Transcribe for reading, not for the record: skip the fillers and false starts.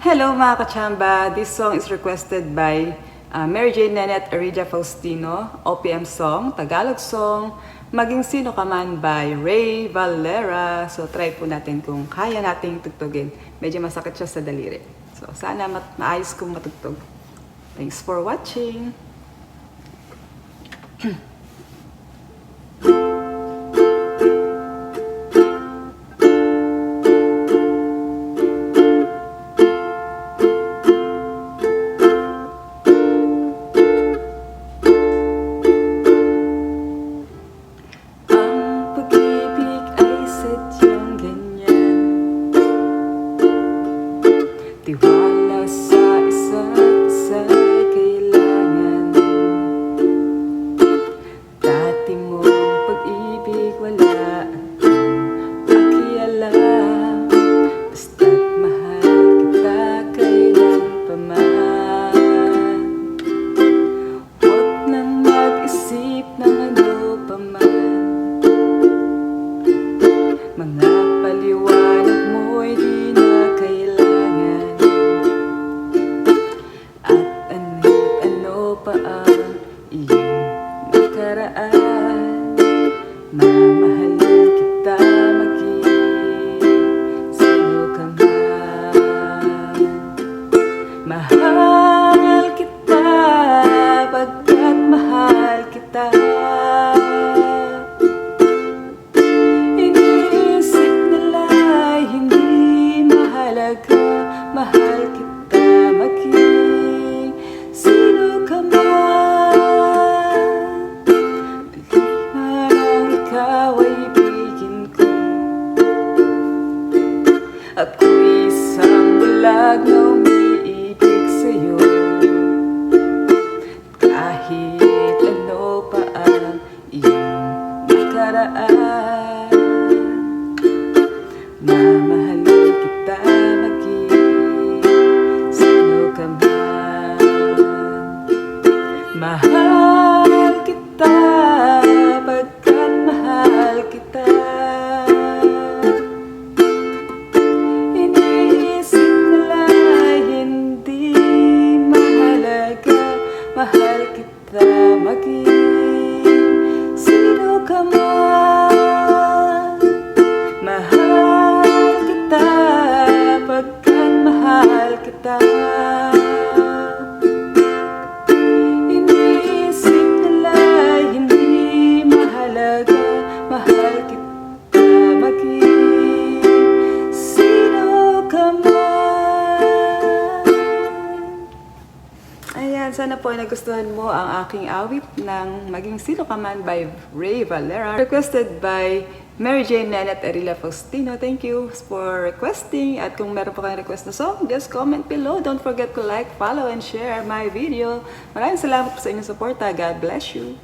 Hello mga kachamba! This song is requested by Mary Jane Nenet Arija Faustino, OPM song, Tagalog song, Maging Sino Ka Man by Ray Valera. So try po natin kung kaya nating tugtugin. Medyo masakit siya sa daliri. So sana maayos kong matugtog. Thanks for watching! Tiwala sa isa't isa'y kailangan. Dati mong pag-ibig wala akong pakialam. Basta't mahal kita kailan pa man. Huwag nang mag-isip ng ano pa man. Mga paliwanag mo'y di na kailangan. Pa ang iyong nakaraan. Mamahalin kita maging sino ka man. Mahal kita pagkat mahal kita. Iniisip nila'y hindi mahalaga. Mahal kita maging sino ka man. Bigyan ang ikaw ay ibigin ko. Ako'y isang bulag na umiibig sa'yo. Kahit ano pa ang iyong nakaraan. Mamahalin kita maging sino ka man. Mahal kita pagkat mahal kita. Iniisip nila'y hindi mahalaga. Mahal kita maging sino ka man. Mahal kita pagkat mahal kita. Mahal kita maging sino ka man. Ayan, sana po ay nagustuhan mo ang aking awit ng Maging Sino Ka Man by Ray Valera. Requested by Mary Jane Nenet Arija Faustino. Thank you for requesting. At kung meron po kayong request na song, just comment below. Don't forget to like, follow, and share my video. Maraming salamat po sa inyong suporta. God bless you.